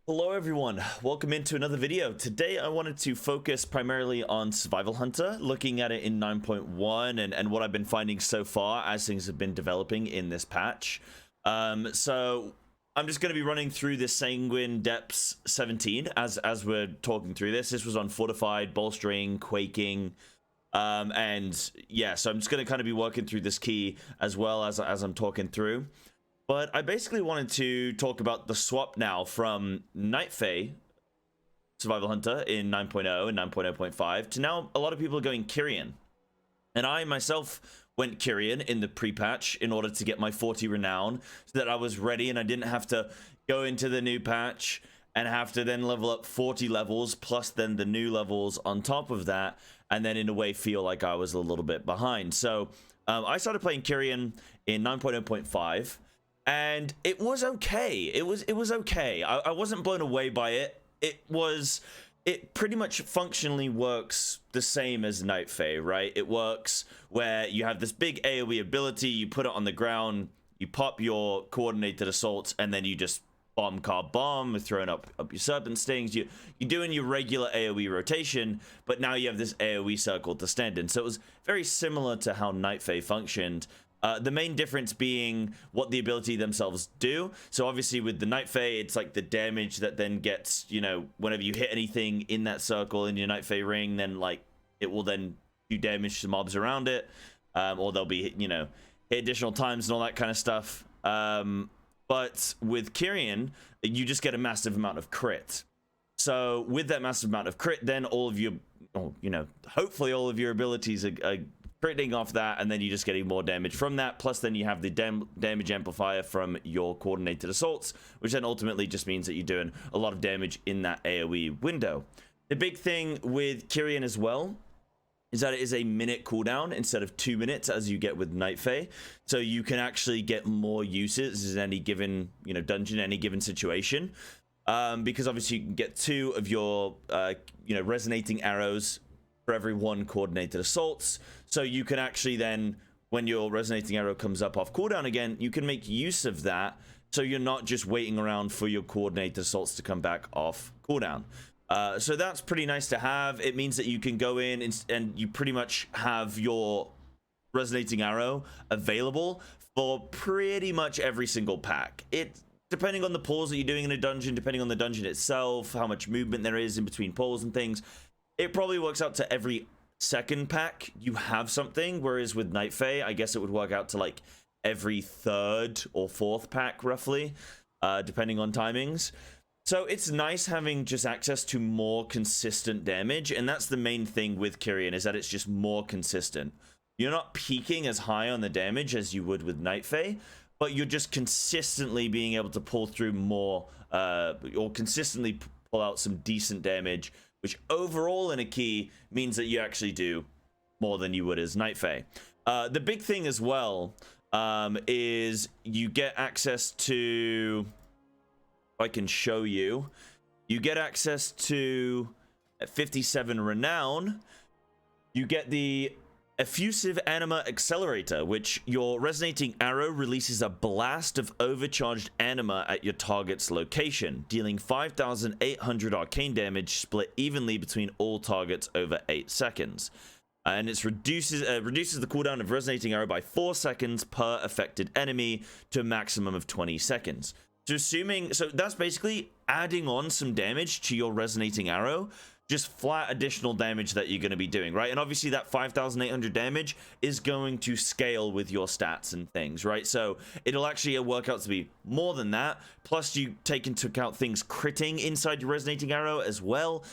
Hello everyone, welcome into another video. Today I wanted to focus primarily on Survival Hunter, looking at it in 9.1 and what I've been finding so far as things have been developing in this patch. So I'm just going to be running through this Sanguine Depths 17 as we're talking through this. This was on Fortified, Bolstering, Quaking, and yeah, so I'm just going to kind of be working through this key as well as I'm talking through. But I basically wanted to talk about the swap now from Night Fae Survival Hunter in 9.0 and 9.0.5 to now a lot of people are going Kyrian. And I myself went Kyrian in the pre-patch in order to get my 40 Renown so that I was ready and I didn't have to go into the new patch and have to then level up 40 levels plus then the new levels on top of that, and then in a way feel like I was a little bit behind. So I started playing Kyrian in 9.0.5. And it was okay. It was okay. I wasn't blown away by it. It pretty much functionally works the same as Night Fae, right? It works where you have this big AoE ability, you put it on the ground, you pop your coordinated assaults, and then you just bomb, throwing up your serpent stings. You're doing your regular AoE rotation, but now you have this AoE circle to stand in. So it was very similar to how Night Fae functioned. The main difference being what the ability themselves do. So obviously with the Night Fae, it's like the damage that then gets, you know, whenever you hit anything in that circle in your Night Fae ring, then like it will then do damage to mobs around it, or they'll be, you know, hit additional times and all that kind of stuff. But with Kyrian, you just get a massive amount of crit. So with that massive amount of crit, then all of your, you know, hopefully all of your abilities are critting off that, and then you're just getting more damage from that. Plus then you have the damage amplifier from your coordinated assaults, which then ultimately just means that you're doing a lot of damage in that AoE window. The big thing with Kyrian as well is that it is a minute cooldown instead of 2 minutes as you get with Night Fae. So you can actually get more uses in any given, you know, dungeon, any given situation. Because obviously you can get 2 of your, you know, resonating arrows for every 1 coordinated assaults. So you can actually then, when your resonating arrow comes up off cooldown again, you can make use of that. So you're not just waiting around for your coordinated assaults to come back off cooldown. So that's pretty nice to have. It means that you can go in and you pretty much have your resonating arrow available for pretty much every single pack. Depending on the pulls that you're doing in a dungeon, depending on the dungeon itself, how much movement there is in between pulls and things, it probably works out to every second pack you have something, whereas with Night Fae, I guess it would work out to like every 3rd or 4th pack roughly, depending on timings. So it's nice having just access to more consistent damage, and that's the main thing with Kyrian, is that it's just more consistent. You're not peaking as high on the damage as you would with Night Fae, but you're just consistently being able to pull through more, or consistently pull out some decent damage, which overall in a key means that you actually do more than you would as Night Fae. The big thing as well is you get access to, if I can show you, you get access to 57 Renown. You get the Effusive Anima Accelerator, which your resonating arrow releases a blast of overcharged anima at your target's location, dealing 5,800 arcane damage split evenly between all targets over 8 seconds. And it reduces the cooldown of resonating arrow by 4 seconds per affected enemy to a maximum of 20 seconds. So that's basically adding on some damage to your resonating arrow, just flat additional damage that you're going to be doing, right? And obviously that 5,800 damage is going to scale with your stats and things, right? So it'll actually work out to be more than that. Plus you take into account things critting inside your resonating arrow as well.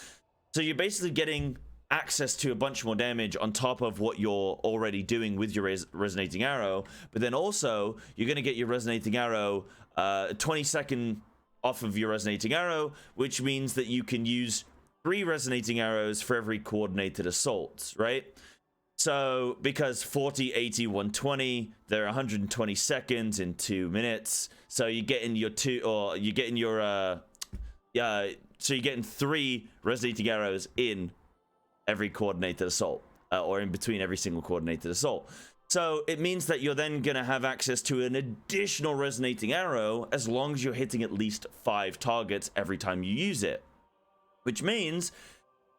So you're basically getting access to a bunch more damage on top of what you're already doing with your resonating arrow. But then also you're going to get your resonating arrow 20 seconds off of your resonating arrow, which means that you can use 3 resonating arrows for every coordinated assault, right? So because 40, 80, 120, they're 120 seconds in 2 minutes. So you're getting your so you're getting 3 resonating arrows in every coordinated assault, or in between every single coordinated assault. So it means that you're then going to have access to an additional resonating arrow as long as you're hitting at least 5 targets every time you use it. Which means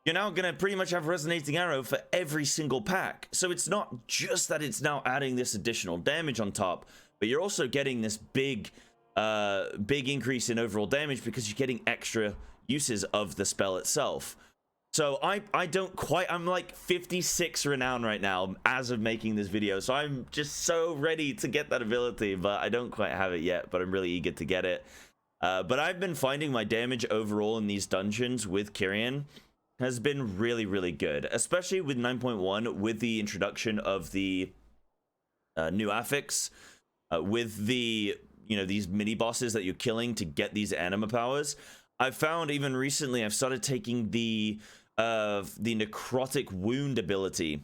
you're now going to pretty much have resonating arrow for every single pack. So it's not just that it's now adding this additional damage on top, but you're also getting this big increase in overall damage because you're getting extra uses of the spell itself. So I'm like 56 Renown right now as of making this video. So I'm just so ready to get that ability, but I don't quite have it yet, but I'm really eager to get it. But I've been finding my damage overall in these dungeons with Kyrian has been really, really good, especially with 9.1 with the introduction of the new affix, with the, these mini bosses that you're killing to get these anima powers. I've found even recently I've started taking the necrotic wound ability,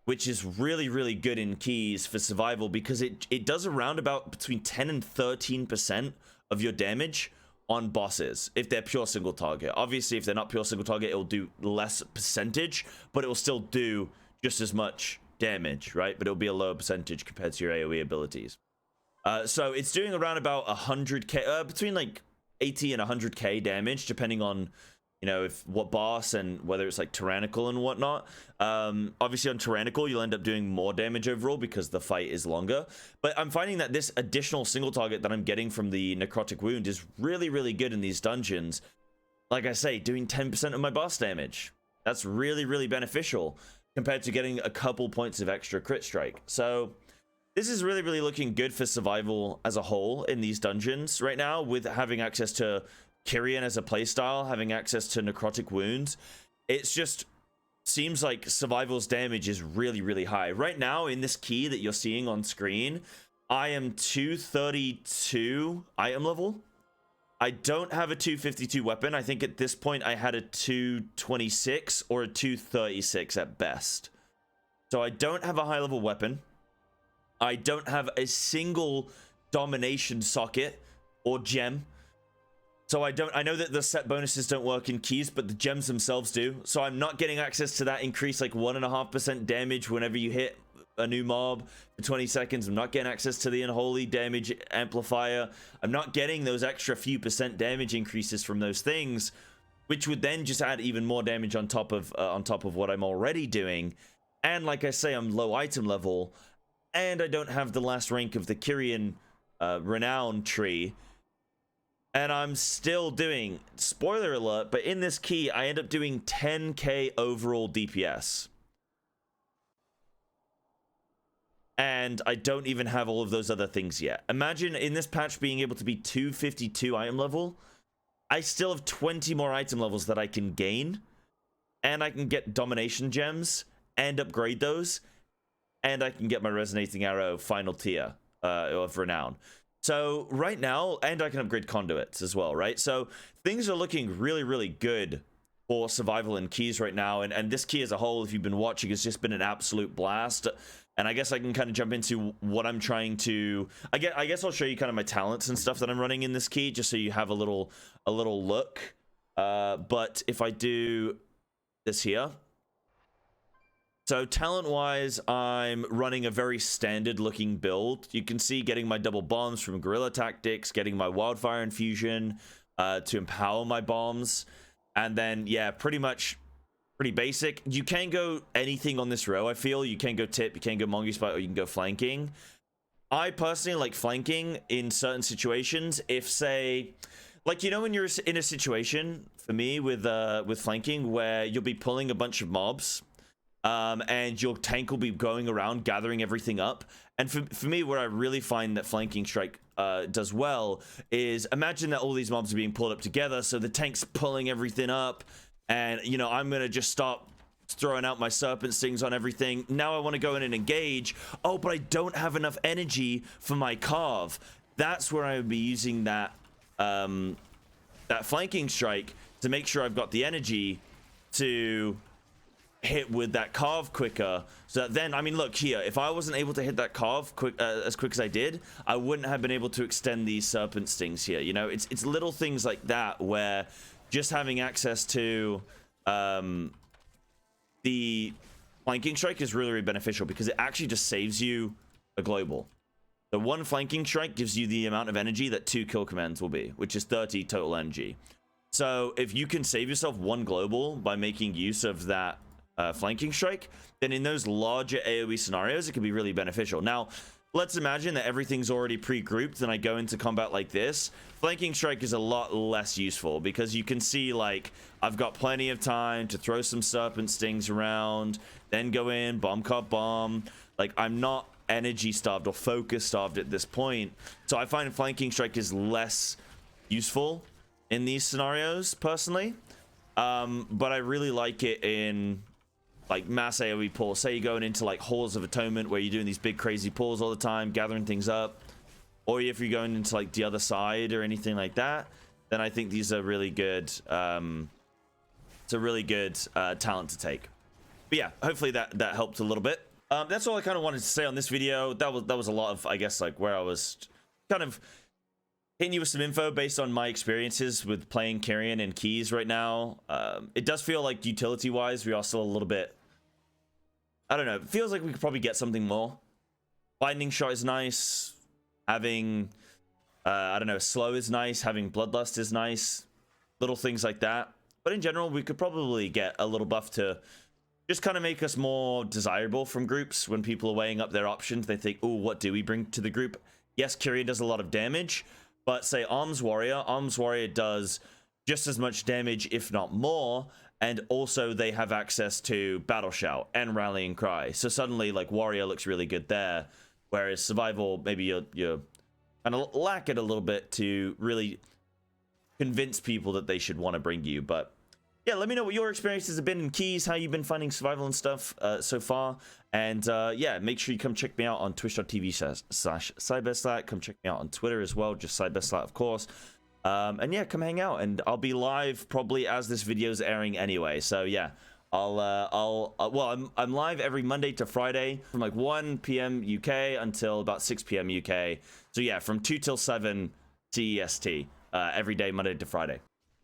which is really, really good in keys for survival because it does around about between 10 and 13% of your damage on bosses if they're pure single target. Obviously, if they're not pure single target, it'll do less percentage, but it will still do just as much damage, right? But it'll be a lower percentage compared to your AoE abilities. So it's doing around about 100k, between like 80 and 100k damage, depending on what boss and whether it's like tyrannical and whatnot. Obviously on tyrannical you'll end up doing more damage overall because the fight is longer, but I'm finding that this additional single target that I'm getting from the necrotic wound is really, really good in these dungeons. Like I say, doing 10% of my boss damage, that's really, really beneficial compared to getting a couple points of extra crit strike. So this is really, really looking good for survival as a whole in these dungeons right now, with having access to Kyrian as a playstyle, having access to necrotic wounds. It's just seems like survival's damage is really, really high right now. In this key that you're seeing on screen, I am 232 item level. I don't have a 252 weapon. I think at this point I had a 226 or a 236 at best. So I don't have a high level weapon. I don't have a single domination socket or gem. So I know that the set bonuses don't work in keys, but the gems themselves do. So I'm not getting access to that increase, like 1.5% damage whenever you hit a new mob for 20 seconds. I'm not getting access to the unholy damage amplifier. I'm not getting those extra few percent damage increases from those things, which would then just add even more damage on top of what I'm already doing. And like I say, I'm low item level, and I don't have the last rank of the Kyrian Renown tree. And I'm still doing, spoiler alert, but in this key, I end up doing 10k overall DPS. And I don't even have all of those other things yet. Imagine in this patch being able to be 252 item level. I still have 20 more item levels that I can gain. And I can get domination gems and upgrade those. And I can get my resonating arrow final tier of Renown. So right now, and I can upgrade conduits as well, right? So things are looking really, really good for survival in keys right now. And this key as a whole, if you've been watching, has just been an absolute blast. And I guess I can kind of jump into what I'm trying to, I guess I'll show you kind of my talents and stuff that I'm running in this key, just so you have a little look. But if I do this here, so talent-wise, I'm running a very standard-looking build. You can see getting my double bombs from guerrilla tactics, getting my wildfire infusion to empower my bombs, and then, yeah, pretty basic. You can go anything on this row, I feel. You can go tip, you can go mongoose bite, or you can go flanking. I personally like flanking in certain situations. If, say, like, when you're in a situation, for me, with flanking, where you'll be pulling a bunch of mobs, and your tank will be going around gathering everything up. And for me, where I really find that flanking strike does well is, imagine that all these mobs are being pulled up together, so the tank's pulling everything up, and I'm gonna just start throwing out my serpent stings on everything. Now I want to go in and engage. Oh, but I don't have enough energy for my carve. That's where I would be using that that flanking strike to make sure I've got the energy to hit with that carve quicker, so that then, I mean, look here, if I wasn't able to hit that carve as quick as I did, I wouldn't have been able to extend these serpent stings here. It's little things like that where just having access to the flanking strike is really, really beneficial because it actually just saves you a global. The one flanking strike gives you the amount of energy that 2 kill commands will be, which is 30 total energy. So if you can save yourself 1 global by making use of that flanking strike, then in those larger AoE scenarios, it can be really beneficial. Now, let's imagine that everything's already pre-grouped and I go into combat like this. Flanking strike is a lot less useful because you can see, like, I've got plenty of time to throw some serpent stings around, then go in, bomb cart bomb. Like, I'm not energy starved or focus starved at this point. So I find flanking strike is less useful in these scenarios personally. But I really like it in like mass AoE pulls. Say you're going into like Halls of Atonement where you're doing these big crazy pulls all the time, gathering things up. Or if you're going into like the other side or anything like that, then I think these are really good. It's a really good talent to take. But yeah, hopefully that helped a little bit. That's all I kind of wanted to say on this video. That was a lot of, I guess, like where I was kind of hitting you with some info based on my experiences with playing Kyrian and Keys right now. It does feel like utility-wise, we are still a little bit, I don't know, it feels like we could probably get something more. Binding Shot is nice. Having, I don't know, Slow is nice. Having Bloodlust is nice. Little things like that. But in general, we could probably get a little buff to just kind of make us more desirable from groups. When people are weighing up their options, they think, oh, what do we bring to the group? Yes, Kyrian does a lot of damage, but say Arms Warrior does just as much damage, if not more, and also they have access to Battle Shout and Rallying Cry. So suddenly, like, Warrior looks really good there, whereas Survival, maybe you're kind of lack it a little bit to really convince people that they should want to bring you. But yeah, let me know what your experiences have been in Keys, how you've been finding Survival and stuff so far. And yeah, make sure you come check me out on twitch.tv/SideBestSlat. Come check me out on Twitter as well, just SideBestSlat, of course. And yeah, come hang out, and I'll be live probably as this video is airing anyway. So yeah, well, I'm live every Monday to Friday from like 1 p.m. UK until about 6 p.m. UK. So yeah, from 2 till 7 CEST every day, Monday to Friday.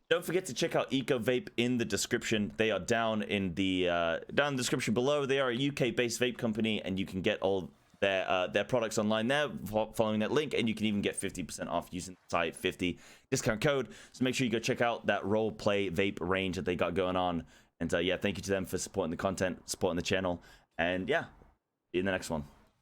Don't forget to check out Eco Vape in the description. They are down in the description below. They are a UK-based vape company, and you can get all their products online there following that link, and you can even get 50% off using the site 50 discount code. So make sure you go check out that role play vape range that they got going on. And yeah, thank you to them for supporting the content, supporting the channel, and yeah, see you in the next one.